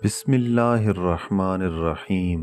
بسم اللہ الرحمن الرحیم۔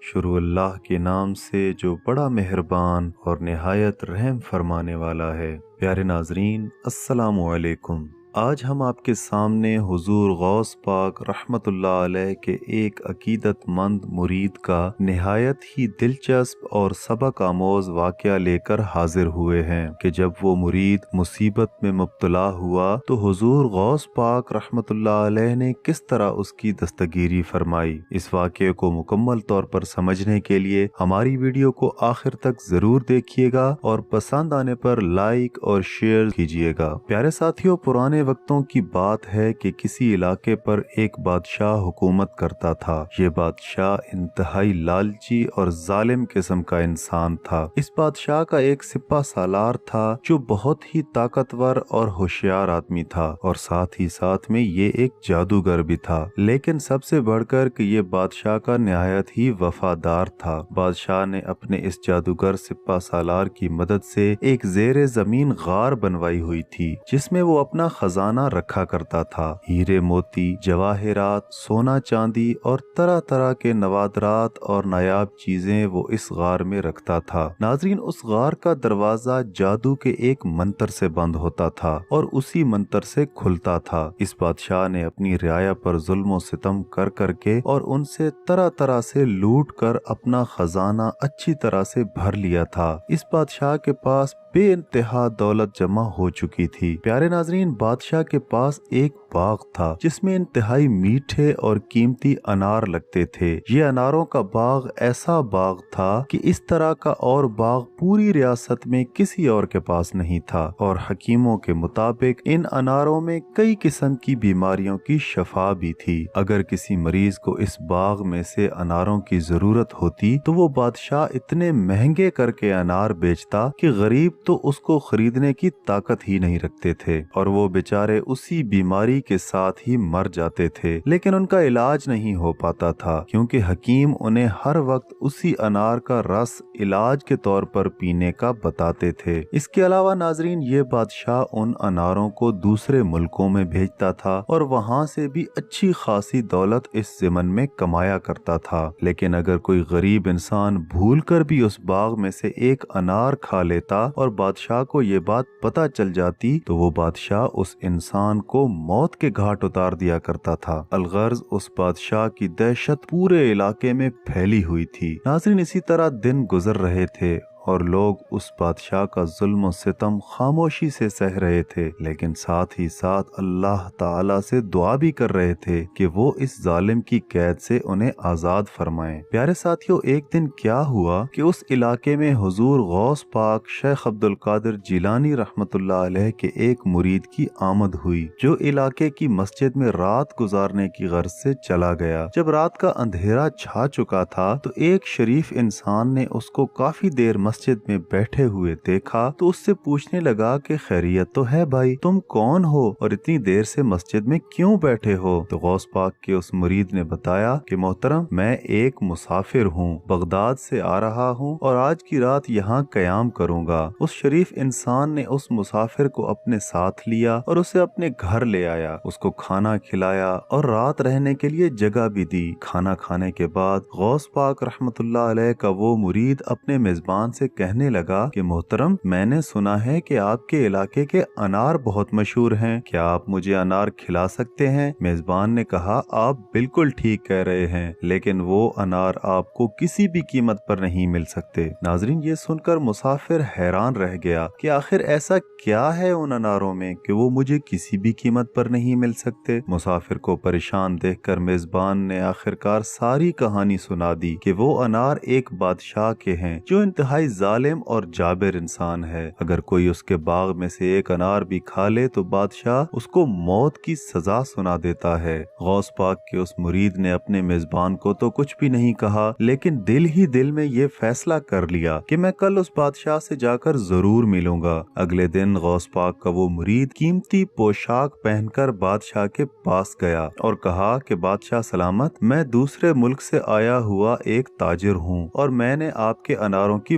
شروع اللہ کے نام سے جو بڑا مہربان اور نہایت رحم فرمانے والا ہے۔ پیارے ناظرین، السلام علیکم۔ آج ہم آپ کے سامنے حضور غوث پاک رحمت اللہ علیہ کے ایک عقیدت مند مرید کا نہایت ہی دلچسپ اور سبق آموز واقعہ لے کر حاضر ہوئے ہیں کہ جب وہ مرید مصیبت میں مبتلا ہوا تو حضور غوث پاک رحمت اللہ علیہ نے کس طرح اس کی دستگیری فرمائی۔ اس واقعے کو مکمل طور پر سمجھنے کے لیے ہماری ویڈیو کو آخر تک ضرور دیکھیے گا اور پسند آنے پر لائک اور شیئر کیجیے گا۔ پیارے ساتھیوں، پرانے وقتوں کی بات ہے کہ کسی علاقے پر ایک بادشاہ حکومت کرتا تھا۔ یہ بادشاہ انتہائی لالچی اور ظالم قسم کا انسان تھا۔ اس بادشاہ کا ایک سپہ سالار تھا جو بہت ہی طاقتور اور ہوشیار آدمی تھا، اور ساتھ ہی ساتھ میں یہ ایک جادوگر بھی تھا، لیکن سب سے بڑھ کر کہ یہ بادشاہ کا نہایت ہی وفادار تھا۔ بادشاہ نے اپنے اس جادوگر سپہ سالار کی مدد سے ایک زیر زمین غار بنوائی ہوئی تھی جس میں وہ اپنا خزانہ رکھا کرتا تھا۔ ہیرے موتی، جواہرات، سونا چاندی اور طرح طرح کے نوادرات اور نایاب چیزیں وہ اس غار میں رکھتا تھا۔ ناظرین، اس غار کا دروازہ جادو کے ایک منتر سے بند ہوتا تھا اور اسی منتر سے کھلتا تھا۔ اس بادشاہ نے اپنی رعایا پر ظلم و ستم کر کے اور ان سے طرح طرح سے لوٹ کر اپنا خزانہ اچھی طرح سے بھر لیا تھا۔ اس بادشاہ کے پاس بے انتہا دولت جمع ہو چکی تھی۔ پیارے ناظرین، بادشاہ کے پاس ایک باغ تھا جس میں انتہائی میٹھے اور قیمتی انار لگتے تھے۔ یہ اناروں کا باغ ایسا باغ تھا کہ اس طرح کا اور باغ پوری ریاست میں کسی اور کے پاس نہیں تھا، اور حکیموں کے مطابق ان اناروں میں کئی قسم کی بیماریوں کی شفا بھی تھی۔ اگر کسی مریض کو اس باغ میں سے اناروں کی ضرورت ہوتی تو وہ بادشاہ اتنے مہنگے کر کے انار بیچتا کہ غریب تو اس کو خریدنے کی طاقت ہی نہیں رکھتے تھے، اور وہ بیچارے اسی بیماری کے ساتھ ہی مر جاتے تھے، لیکن ان کا علاج نہیں ہو پاتا تھا کیونکہ حکیم انہیں ہر وقت اسی انار کا رس علاج کے طور پر پینے کا بتاتے تھے۔ اس کے علاوہ ناظرین، یہ بادشاہ ان اناروں کو دوسرے ملکوں میں بھیجتا تھا اور وہاں سے بھی اچھی خاصی دولت اس ضمن میں کمایا کرتا تھا، لیکن اگر کوئی غریب انسان بھول کر بھی اس باغ میں سے ایک انار کھا لیتا اور بادشاہ کو یہ بات پتہ چل جاتی تو وہ بادشاہ اس انسان کو موت کے گھاٹ اتار دیا کرتا تھا۔ الغرض اس بادشاہ کی دہشت پورے علاقے میں پھیلی ہوئی تھی۔ ناظرین، اسی طرح دن گزر رہے تھے اور لوگ اس بادشاہ کا ظلم و ستم خاموشی سے سہ رہے تھے، لیکن ساتھ ہی ساتھ اللہ تعالی سے دعا بھی کر رہے تھے کہ وہ اس ظالم کی قید سے انہیں آزاد فرمائیں۔ پیارے ساتھیوں، ایک دن کیا ہوا کہ اس علاقے میں حضور غوث پاک شیخ عبد القادر جیلانی رحمت اللہ علیہ کے ایک مرید کی آمد ہوئی جو علاقے کی مسجد میں رات گزارنے کی غرض سے چلا گیا۔ جب رات کا اندھیرا چھا چکا تھا تو ایک شریف انسان نے اس کو کافی دیر مسجد میں بیٹھے ہوئے دیکھا تو اس سے پوچھنے لگا کہ خیریت تو ہے بھائی، تم کون ہو اور اتنی دیر سے مسجد میں کیوں بیٹھے ہو؟ تو غوث پاک کے اس مرید نے بتایا کہ محترم، میں ایک مسافر ہوں، بغداد سے آ رہا ہوں اور آج کی رات یہاں قیام کروں گا۔ اس شریف انسان نے اس مسافر کو اپنے ساتھ لیا اور اسے اپنے گھر لے آیا، اس کو کھانا کھلایا اور رات رہنے کے لیے جگہ بھی دی۔ کھانا کھانے کے بعد غوث پاک رحمت اللہ علیہ کا وہ مرید اپنے میزبان سے کہنے لگا کہ محترم، میں نے سنا ہے کہ آپ کے علاقے کے انار بہت مشہور ہیں، کیا آپ مجھے انار کھلا سکتے ہیں؟ میزبان نے کہا، آپ بالکل ٹھیک کہہ رہے ہیں، لیکن وہ انار آپ کو کسی بھی قیمت پر نہیں مل سکتے۔ ناظرین، یہ سن کر مسافر حیران رہ گیا کہ آخر ایسا کیا ہے ان اناروں میں کہ وہ مجھے کسی بھی قیمت پر نہیں مل سکتے۔ مسافر کو پریشان دیکھ کر میزبان نے آخرکار ساری کہانی سنا دی کہ وہ انار ایک بادشاہ کے ہیں جو انتہائی ظالم اور جابر انسان ہے۔ اگر کوئی اس کے باغ میں سے ایک انار بھی کھا لے تو بادشاہ اس کو موت کی سزا سنا دیتا ہے۔ غوث پاک کے اس مرید نے اپنے میزبان کو تو کچھ بھی نہیں کہا، لیکن دل ہی دل میں یہ فیصلہ کر لیا کہ میں کل اس بادشاہ سے جا کر ضرور ملوں گا۔ اگلے دن غوث پاک کا وہ مرید قیمتی پوشاک پہن کر بادشاہ کے پاس گیا اور کہا کہ بادشاہ سلامت، میں دوسرے ملک سے آیا ہوا ایک تاجر ہوں اور میں نے آپ کے اناروں کی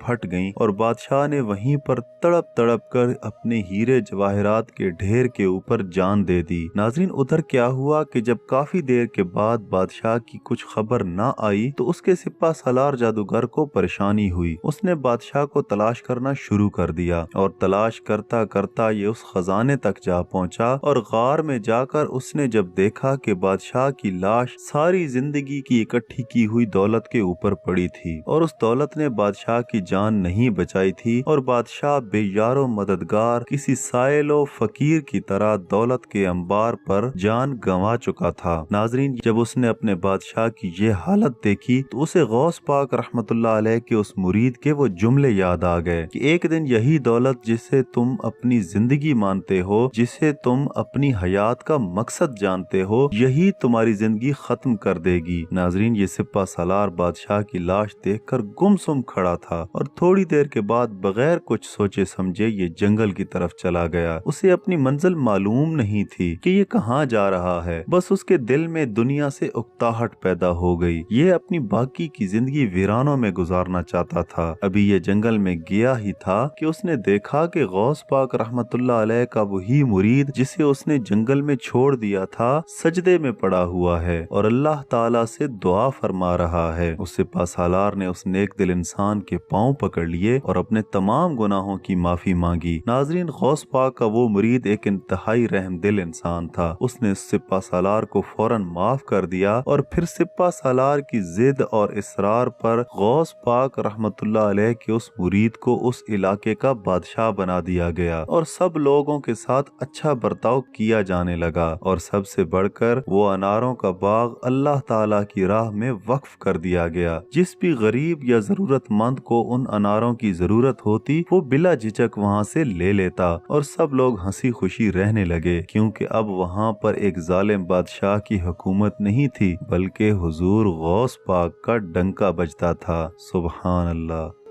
پھٹ گئیں اور بادشاہ نے وہیں پر تڑپ تڑپ کر اپنے ہیرے جواہرات کے ڈھیر کے اوپر جان دے دی۔ ناظرین، ادھر کیا ہوا کہ جب کافی دیر کے بعد بادشاہ کی کچھ خبر نہ آئی تو اس کے سپہ سالار جادوگر کو پریشانی ہوئی۔ اس نے بادشاہ کو تلاش کرنا شروع کر دیا اور تلاش کرتا کرتا یہ اس خزانے تک جا پہنچا اور غار میں جا کر اس نے جب دیکھا کہ بادشاہ کی لاش ساری زندگی کی اکٹھی کی ہوئی دولت کے اوپر پڑی تھی اور اس دولت نے بادشاہ کی جان نہیں بچائی تھی اور بادشاہ بے یار و مددگار کسی سائل و فقیر کی طرح دولت کے انبار پر جان گنوا چکا تھا۔ ناظرین، جب اس نے اپنے بادشاہ کی یہ حالت دیکھی تو اسے غوث پاک رحمت اللہ علیہ کے اس مرید کے وہ جملے یاد آ گئے کہ ایک دن یہی دولت جسے تم اپنی زندگی مانتے ہو، جسے تم اپنی حیات کا مقصد جانتے ہو، یہی تمہاری زندگی ختم کر دے گی۔ ناظرین، یہ سپہ سالار بادشاہ کی لاش دیکھ کر گم سم کھڑا تھا اور تھوڑی دیر کے بعد بغیر کچھ سوچے سمجھے یہ جنگل کی طرف چلا گیا۔ اسے اپنی منزل معلوم نہیں تھی کہ یہ کہاں جا رہا ہے، بس اس کے دل میں دنیا سے اکتاہٹ پیدا ہو گئی۔ یہ اپنی باقی کی زندگی ویرانوں میں گزارنا چاہتا تھا۔ ابھی یہ جنگل میں گیا ہی تھا کہ اس نے دیکھا کہ غوث پاک رحمت اللہ علیہ کا وہی مرید جسے اس نے جنگل میں چھوڑ دیا تھا سجدے میں پڑا ہوا ہے اور اللہ تعالیٰ سے دعا فرما رہا ہے۔ اس سپہ سالار نے اس نیک دل انسان کے پاؤں پکڑ لیے اور اپنے تمام گناہوں کی معافی مانگی۔ ناظرین، غوث پاک کا وہ مرید ایک انتہائی رحم دل انسان تھا۔ اس نے اس سپہ سالار کو فوراً معاف کر دیا اور پھر سپہ سالار کی ضد اور اصرار پر غوث پاک رحمت اللہ علیہ کے اس مرید کو اس علاقے کا بادشاہ بنا دیا گیا اور سب لوگوں کے ساتھ اچھا برتاؤ کیا جانے لگا اور سب سے بڑھ کر وہ اناروں کا باغ اللہ تعالیٰ کی راہ میں وقف کر دیا گیا۔ جس بھی غریب یا ضرورت مند کو ان اناروں کی ضرورت ہوتی وہ بلا جھجک وہاں سے لے لیتا اور سب لوگ ہنسی خوشی رہنے لگے، کیونکہ اب وہاں پر ایک ظالم بادشاہ کی حکومت نہیں تھی بلکہ حضور غوث پاک کا ڈنکا بجتا تھا۔ سبحان اللہ۔